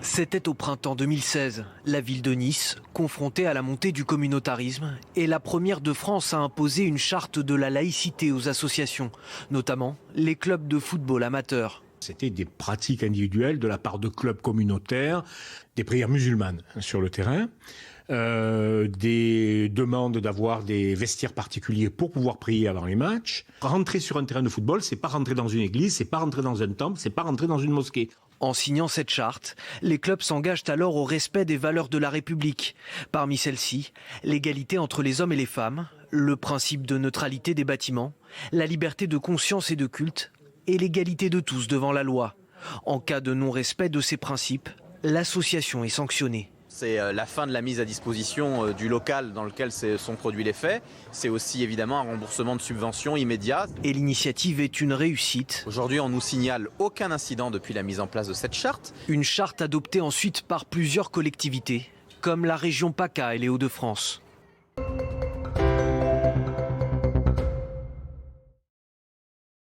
C'était au printemps 2016. La ville de Nice, confrontée à la montée du communautarisme, est la première de France à imposer une charte de la laïcité aux associations, notamment les clubs de football amateurs. C'était des pratiques individuelles de la part de clubs communautaires, des prières musulmanes sur le terrain, des demandes d'avoir des vestiaires particuliers pour pouvoir prier avant les matchs. Rentrer sur un terrain de football, c'est pas rentrer dans une église, c'est pas rentrer dans un temple, c'est pas rentrer dans une mosquée. En signant cette charte, les clubs s'engagent alors au respect des valeurs de la République. Parmi celles-ci, l'égalité entre les hommes et les femmes, le principe de neutralité des bâtiments, la liberté de conscience et de culte, et l'égalité de tous devant la loi. En cas de non-respect de ces principes, l'association est sanctionnée. C'est la fin de la mise à disposition du local dans lequel sont produits les faits. C'est aussi évidemment un remboursement de subventions immédiat. Et l'initiative est une réussite. Aujourd'hui, on nous signale aucun incident depuis la mise en place de cette charte. Une charte adoptée ensuite par plusieurs collectivités, comme la région PACA et les Hauts-de-France.